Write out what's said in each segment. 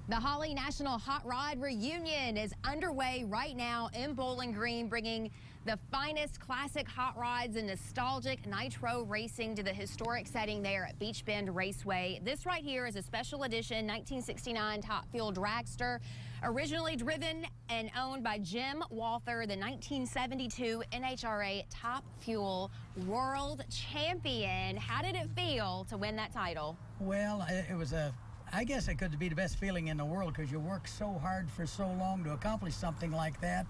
The Holley National Hot Rod Reunion is underway right now in Bowling Green, bringing the finest classic hot rods and nostalgic nitro racing to the historic setting there at Beach Bend Raceway. This right here is a special edition 1969 Top Fuel dragster, originally driven and owned by Jim Walther, the 1972 NHRA Top Fuel World Champion. How did it feel to win that title? Well, I guess it could be the best feeling in the world because you work so hard for so long to accomplish something like that,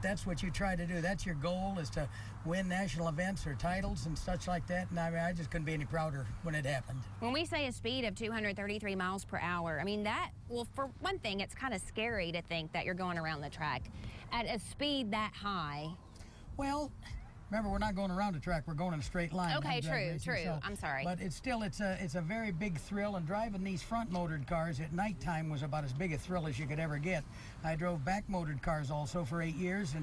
that's what you try to do. That's your goal, is to win national events or titles and such like that. And I mean, I just couldn't be any prouder when it happened. When we say a speed of 233 miles per hour, I mean that, well, for one thing, it's kind of scary to think that you're going around the track at a speed that high. Well, remember, we're not going around the track, we're going in a straight line. Okay, true. So, I'm sorry. But it's a very big thrill, and driving these front-motored cars at nighttime was about as big a thrill as you could ever get. I drove back-motored cars also for 8 years,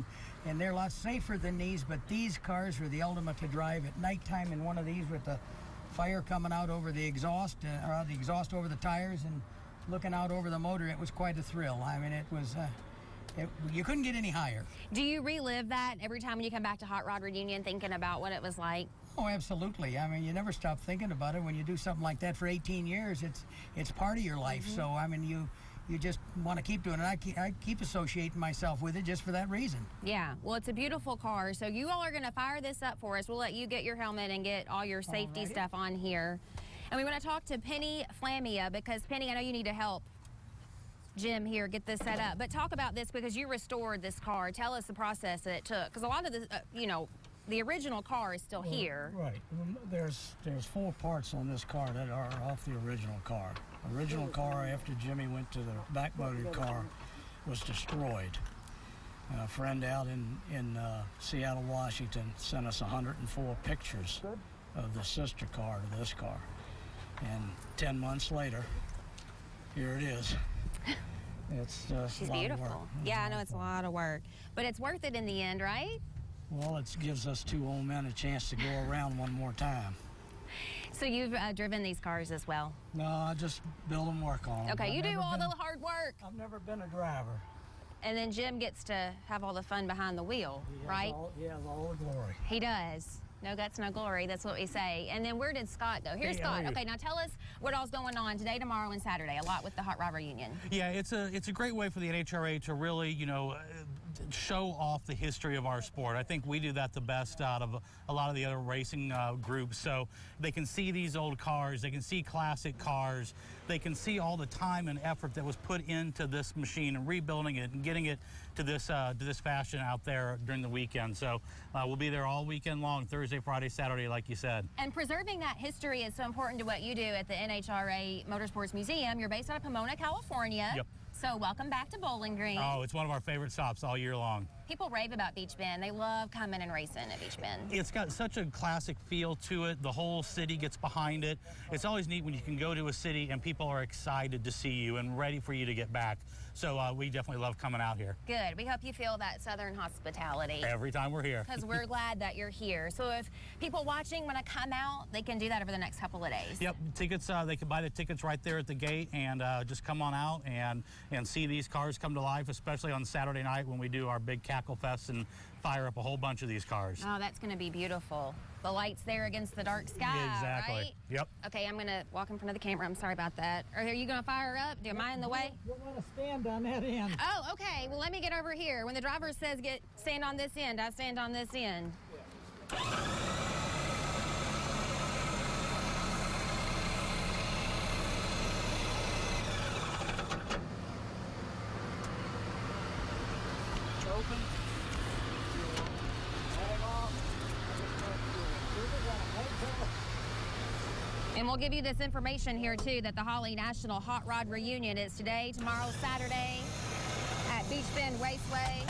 and they're a lot safer than these, but these cars were the ultimate to drive at nighttime in one of these with the fire coming out over the exhaust, or the exhaust over the tires, and looking out over the motor. It was quite a thrill. I mean, it was... you couldn't get any higher. Do you relive that every time when you come back to Hot Rod Reunion, thinking about what it was like? Oh, absolutely. I mean, you never stop thinking about it. When you do something like that for 18 years, it's part of your life. Mm-hmm. So, I mean, you just want to keep doing it. I keep associating myself with it just for that reason. Yeah, well, it's a beautiful car. So you all are going to fire this up for us. We'll let you get your helmet and get all your safety stuff on here. And we want to talk to Penny Flamia, because, Penny, I know you need to help Jim here get this set up, but talk about this because you restored this car. Tell us the process that it took, because a lot of the the original car is still here. Right. There's 4 parts on this car that are off the original car. Original car, after Jimmy went to the back-motored car, was destroyed. A friend out in Seattle, Washington, sent us 104 pictures of the sister car to this car, and 10 months later, here it is. It's She's a lot beautiful. of work. Yeah, I know it's a lot of work, but it's worth it in the end, right? Well, it gives us 2 old men a chance to go around one more time. So you've driven these cars as well? No, I just build and work on them. Okay, you do all the hard work. I've never been a driver. And then Jim gets to have all the fun behind the wheel, right? He has all the glory. He does. No guts, no glory. That's what we say. And then where did Scott go? Here's Scott. Okay, now tell us what all's going on today, tomorrow, and Saturday. A lot with the Hot Rod Reunion. Yeah, it's a great way for the NHRA to really, show off the history of our sport. I think we do that the best out of a lot of the other racing groups. So they can see these old cars, they can see classic cars, they can see all the time and effort that was put into this machine and rebuilding it and getting it to this fashion out there during the weekend. So we'll be there all weekend long, Thursday, Friday, Saturday, like you said. And preserving that history is so important to what you do at the NHRA Motorsports Museum. You're based out of Pomona, California. Yep. So welcome back to Bowling Green. Oh, it's one of our favorite stops all year long. People rave about Beach Bend. They love coming and racing at Beach Bend. It's got such a classic feel to it. The whole city gets behind it. It's always neat when you can go to a city and people are excited to see you and ready for you to get back. So we definitely love coming out here. Good. We hope you feel that Southern hospitality. Every time we're here. Because we're glad that you're here. So if people watching want to come out, they can do that over the next couple of days. Yep. Tickets, they can buy the tickets right there at the gate and just come on out and see these cars come to life, especially on Saturday night when we do our big Cackle Fest and fire up a whole bunch of these cars. Oh, that's going to be beautiful. The lights there against the dark sky, exactly. Right? Yep. Okay, I'm going to walk in front of the camera. I'm sorry about that. Are you going to fire up? Am I in the way? You're going to stand on that end. Oh, okay. Well, let me get over here. When the driver says stand on this end, I stand on this end. Open. And we'll give you this information here, too, that the Holley National Hot Rod Reunion is today, tomorrow, Saturday at Beach Bend Raceway.